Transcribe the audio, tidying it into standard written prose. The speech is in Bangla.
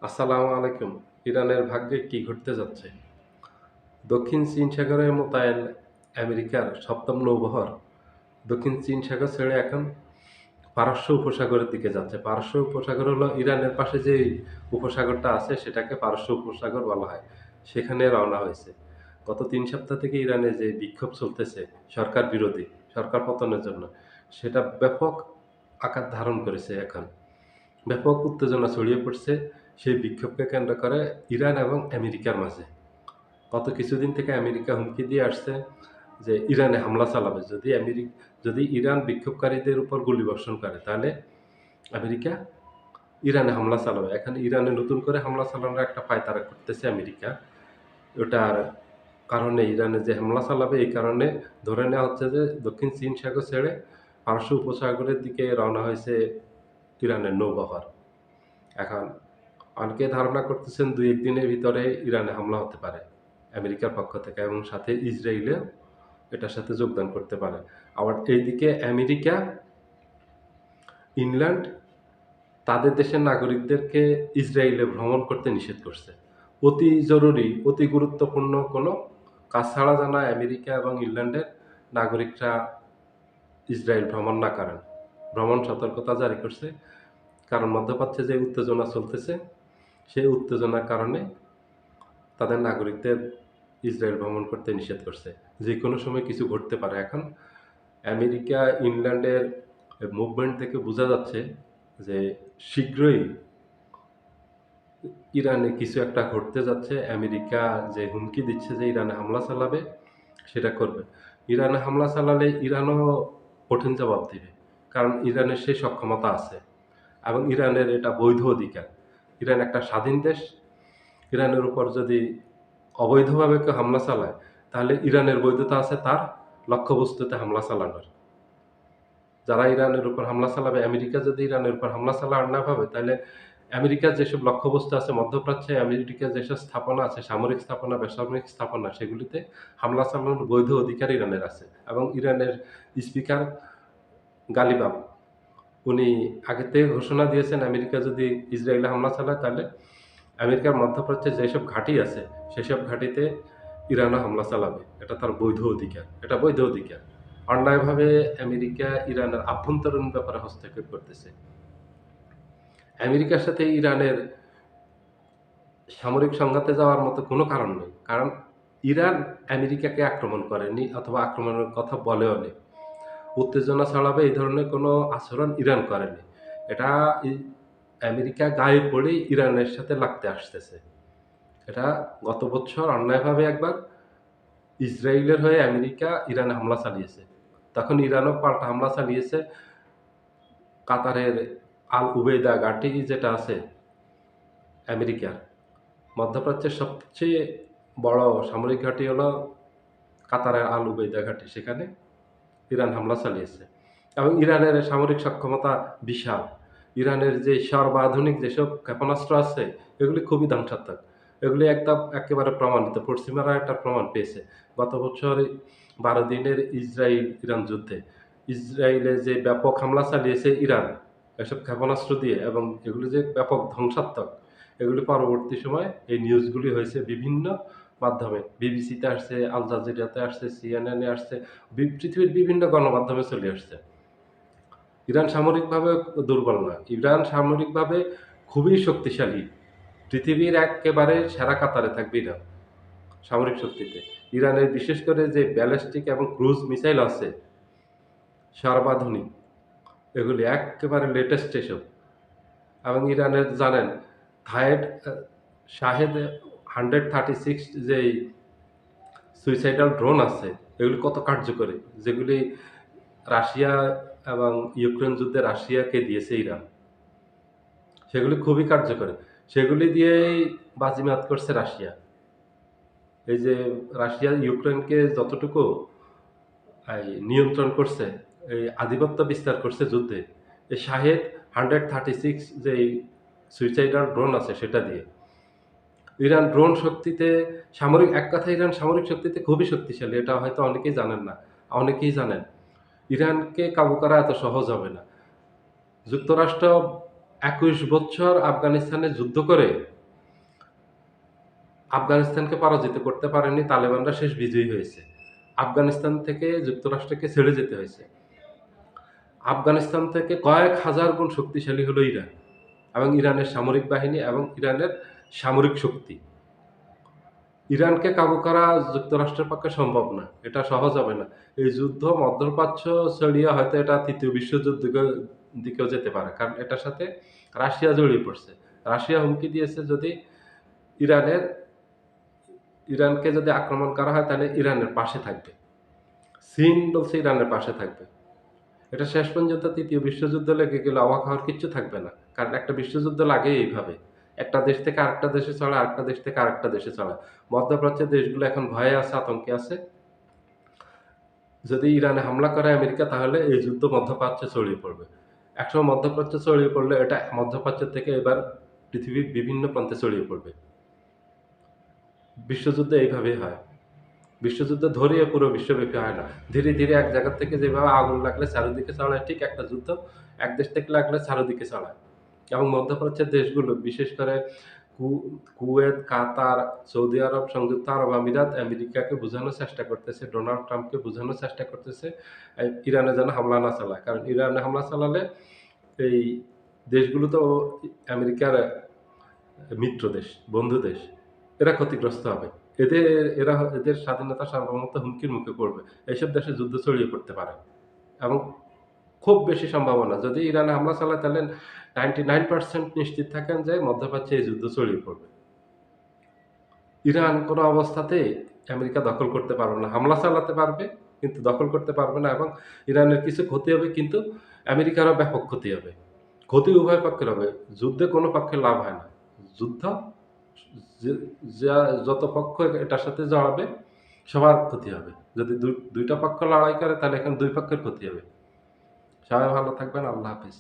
আসসালামু আলাইকুম। ইরানের ভাগ্যে কি ঘটতে যাচ্ছে? দক্ষিণ চীন সাগরে মোতায়েন আমেরিকার ৭ম নৌবহর দক্ষিণ চীন সাগর ছেড়ে এখন পারস্য উপসাগরের দিকে যাচ্ছে। পারস্য উপসাগর হলো ইরানের পাশে যে উপসাগরটা আছে সেটাকে পারস্য উপসাগর বলা হয়। সেখানে রওনা হয়েছে। গত ৩ সপ্তাহ থেকে ইরানে যে বিক্ষোভ চলতেছে সরকার বিরোধী, সরকার পতনের জন্য, সেটা ব্যাপক আকার ধারণ করেছে এখন। ব্যাপক উত্তেজনা ছড়িয়ে পড়ছে সেই বিক্ষোভকে কেন্দ্র করে ইরান এবং আমেরিকার মাঝে। গত কিছুদিন থেকে আমেরিকা হুমকি দিয়ে আসছে যে ইরানে হামলা চালাবে। যদি ইরান বিক্ষোভকারীদের উপর গুলিবর্ষণ করে তাহলে আমেরিকা ইরানে হামলা চালাবে। এখন ইরানে নতুন করে হামলা চালানোর একটা পায়তারা করতেছে আমেরিকা। ওটার কারণে ইরানে যে হামলা চালাবে এই কারণে ধরে নেওয়া হচ্ছে যে দক্ষিণ চীন সাগর ছেড়ে পারস্য উপসাগরের দিকে রওনা হয়েছে ইরানের নৌবহর। এখন অনেকে ধারণা করতেছেন ২-১ দিনের ভিতরে ইরানে হামলা হতে পারে আমেরিকার পক্ষ থেকে এবং সাথে ইসরায়েলও এটার সাথে যোগদান করতে পারে। আবার এইদিকে আমেরিকা, ইংল্যান্ড তাদের দেশের নাগরিকদেরকে ইসরায়েলে ভ্রমণ করতে নিষেধ করছে। অতি জরুরি, অতি গুরুত্বপূর্ণ কোনো কাজ ছাড়া যেন আমেরিকা এবং ইংল্যান্ডের নাগরিকরা ইসরায়েল ভ্রমণ না করেন। ভ্রমণ সতর্কতা জারি করছে। কারণ মধ্যপ্রাচ্যে যে উত্তেজনা চলতেছে, সেই উত্তেজনার কারণে তাদের নাগরিকদের ইসরায়েল ভ্রমণ করতে নিষেধ করছে। যেকোনো সময় কিছু ঘটতে পারে। এখন আমেরিকা, ইংল্যান্ডের মুভমেন্ট থেকে বোঝা যাচ্ছে যে শীঘ্রই ইরানে কিছু একটা ঘটতে যাচ্ছে। আমেরিকা যে হুমকি দিচ্ছে যে ইরানে হামলা চালাবে, সেটা করবে। ইরানে হামলা চালালে ইরানও কঠিন জবাব দিবে। কারণ ইরানের সেই সক্ষমতা আছে এবং ইরানের এটা বৈধ অধিকার। ইরান একটা স্বাধীন দেশ। ইরানের উপর যদি অবৈধভাবে কেউ হামলা চালায়, তাহলে ইরানের বৈধতা আছে তার লক্ষ্যবস্তুতে হামলা চালানোর। যারা ইরানের উপর হামলা চালাবে, আমেরিকা যদি ইরানের উপর হামলা চালায় না ভাবে, তাহলে আমেরিকার যেসব লক্ষ্যবস্তু আছে মধ্যপ্রাচ্যে, আমেরিকার যেসব স্থাপনা আছে, সামরিক স্থাপনা, বেসামরিক স্থাপনা, সেগুলিতে হামলা চালানোর বৈধ অধিকার ইরানের আছে। এবং ইরানের স্পিকার গালিবাফ, উনি আগে থেকে ঘোষণা দিয়েছেন আমেরিকা যদি ইসরায়েলে হামলা চালায়, তাহলে আমেরিকার মধ্যপ্রাচ্যে যেসব ঘাঁটি আছে, সেসব ঘাঁটিতে ইরানও হামলা চালাবে। এটা তার বৈধ অধিকার। এটা বৈধ অধিকার। অন্যায়ভাবে আমেরিকা ইরানের আভ্যন্তরীণ ব্যাপারে হস্তক্ষেপ করতেছে। আমেরিকার সাথে ইরানের সামরিক সংঘাতে যাওয়ার মতো কোনো কারণ নেই। কারণ ইরান আমেরিকাকে আক্রমণ করেনি অথবা আক্রমণের কথা বলেও নি। উত্তেজনা ছড়াবে এই ধরনের কোনো আচরণ ইরান করেনি। এটা ই আমেরিকা গায়ে পড়েই ইরানের সাথে লাগতে আসতেছে। এটা গত বছর অন্যায়ভাবে একবার ইসরায়েলের হয়ে আমেরিকা ইরানে হামলা চালিয়েছে। তখন ইরানও পাল্টা হামলা চালিয়েছে কাতারের আল উবেইদা ঘাঁটি যেটা আছে আমেরিকার। মধ্যপ্রাচ্যের সবচেয়ে বড় সামরিক ঘাঁটি হলো কাতারের আল উবেইদা ঘাঁটি। সেখানে ইরান হামলা চালিয়েছে। এবং ইরানের সামরিক সক্ষমতা বিশাল। ইরানের যে সর্বাধুনিক যেসব ক্ষেপণাস্ত্র আছে, এগুলি খুবই ধ্বংসাত্মক। এগুলি একদম একেবারে প্রমাণিত। পশ্চিমারা এটার প্রমাণ পেয়েছে। গত বছর ১২ দিনের ইসরায়েল-ইরান যুদ্ধে ইসরায়েলে যে ব্যাপক হামলা চালিয়েছে ইরান, এসব ক্ষেপণাস্ত্র দিয়ে এবং এগুলি যে ব্যাপক ধ্বংসাত্মক, এগুলি পরবর্তী সময়ে এই নিউজগুলি হয়েছে বিভিন্ন মাধ্যমে। বিবিসিতে আসছে, আল জাজিরাতে আসছে, সিএনএন এ আসছে, পৃথিবীর বিভিন্ন গণমাধ্যমে চলে আসছে। ইরান সামরিকভাবে দুর্বল না। ইরান সামরিকভাবে খুবই শক্তিশালী। পৃথিবীর এক্কেবারে সেরা কাতারে থাকবে ইরান সামরিক শক্তিতে। ইরানের বিশেষ করে যে ব্যালিস্টিক এবং ক্রুজ মিসাইল আছে, সর্বাধুনিক, এগুলি এক্কেবারে লেটেস্ট এসব। এবং ইরানের জানেন থায়েড শাহেদ 136 যেই সুইসাইডাল ড্রোন আছে, এগুলি কত কার্যকরী, যেগুলি রাশিয়া এবং ইউক্রেন যুদ্ধে রাশিয়াকে দিয়েছে ইরান। সেগুলি খুবই কার্যকরী। সেগুলি দিয়েই বাজিমাত করছে রাশিয়া। এই যে রাশিয়া ইউক্রেনকে যতটুকু নিয়ন্ত্রণ করছে, এই আধিপত্য বিস্তার করছে যুদ্ধে, এই শাহেদ 136 যেই সুইসাইডাল ড্রোন আছে সেটা দিয়ে। ইরান ড্রোন শক্তিতে এক কথায় ইরান সামরিক শক্তিতে খুবই শক্তিশালী। এটা হয়তো অনেকেই জানেন না। অনেকেই জানেন। ইরানকে কাবু করা এত সহজ হবে না। যুক্তরাষ্ট্র ২১ বছর আফগানিস্তানে যুদ্ধ করে আফগানিস্তানকে পরাজিত করতে পারেনি, তালেবানরা শেষ বিজয়ী হয়েছে। আফগানিস্তান থেকে যুক্তরাষ্ট্রকে ছেড়ে যেতে হয়েছে। আফগানিস্তান থেকে কয়েক হাজার গুণ শক্তিশালী হলো ইরান এবং ইরানের সামরিক বাহিনী এবং ইরানের সামরিক শক্তি। ইরানকে কাবু করা যুক্তরাষ্ট্রের পক্ষে সম্ভব না। এটা সহজ হবে না। এই যুদ্ধ মধ্যপ্রাচ্য ছড়িয়ে হয়তো এটা ৩য় বিশ্বযুদ্ধ দিকেও যেতে পারে। কারণ এটার সাথে রাশিয়া জড়িয়ে পড়ছে। রাশিয়া হুমকি দিয়েছে যদি ইরানের ইরানকে যদি আক্রমণ করা হয় তাহলে ইরানের পাশে থাকবে। চীন বলছে ইরানের পাশে থাকবে। এটা শেষ পর্যন্ত ৩য় বিশ্বযুদ্ধ লেগে গেলে অবাক হওয়ার কিচ্ছু থাকবে না। কারণ একটা বিশ্বযুদ্ধ লাগে এইভাবে। একটা দেশ থেকে আরেকটা দেশে ছড়ায়, আরেকটা দেশ থেকে আরেকটা দেশে ছড়ায়। মধ্যপ্রাচ্যের দেশগুলো এখন ভয়ে আছে, আতঙ্কে আছে। যদি ইরানে হামলা করে আমেরিকা তাহলে এই যুদ্ধ মধ্যপ্রাচ্যে ছড়িয়ে পড়বে। একসময় মধ্যপ্রাচ্যে ছড়িয়ে পড়লে এটা মধ্যপ্রাচ্য থেকে এবার পৃথিবীর বিভিন্ন প্রান্তে ছড়িয়ে পড়বে। বিশ্বযুদ্ধ এইভাবেই হয়। বিশ্বযুদ্ধ ধরিয়ে পুরো বিশ্বব্যাপী হয় না। ধীরে, ধীরে এক জায়গা থেকে যেভাবে আগুন লাগলে চারিদিকে ছড়ায় ঠিক একটা যুদ্ধ এক দেশ থেকে লাগলে চারিদিকে ছড়ায়। এবং মধ্যপ্রাচ্যের দেশগুলো বিশেষ করে কু কুয়েত, কাতার, সৌদি আরব, সংযুক্ত আরব আমিরাত আমেরিকাকে বোঝানোর চেষ্টা করতেছে, ডোনাল্ড ট্রাম্পকে বোঝানোর চেষ্টা করতেছে ইরানে যেন হামলা না চালায়। কারণ ইরানে হামলা চালালে এই দেশগুলো তো আমেরিকার মিত্র দেশ, বন্ধু দেশ। এরা ক্ষতিগ্রস্ত হবে। এদের এদের স্বাধীনতা সার্বভৌমত্ব হুমকির মুখে পড়বে। এইসব দেশে যুদ্ধ ছড়িয়ে পড়তে পারে এবং খুব বেশি সম্ভাবনা যদি ইরানে হামলা চালায় তাহলে 99% নিশ্চিত থাকেন যে মধ্যপ্রাচ্যে এই যুদ্ধ ছড়িয়ে পড়বে। ইরান কোনো অবস্থাতেই আমেরিকা দখল করতে পারবে না। হামলা চালাতে পারবে কিন্তু দখল করতে পারবে না এবং ইরানের কিছু ক্ষতি হবে কিন্তু আমেরিকারও ব্যাপক ক্ষতি হবে। ক্ষতি উভয় পক্ষের হবে। যুদ্ধে কোনো পক্ষের লাভ হয় না। যুদ্ধ যে যা যত পক্ষ এটার সাথে জড়াবে সবার ক্ষতি হবে। যদি ২ টা পক্ষ লড়াই করে তাহলে এখানে ২ পক্ষের ক্ষতি হবে। সবাই ভালো থাকবেন। আল্লাহ হাফেজ।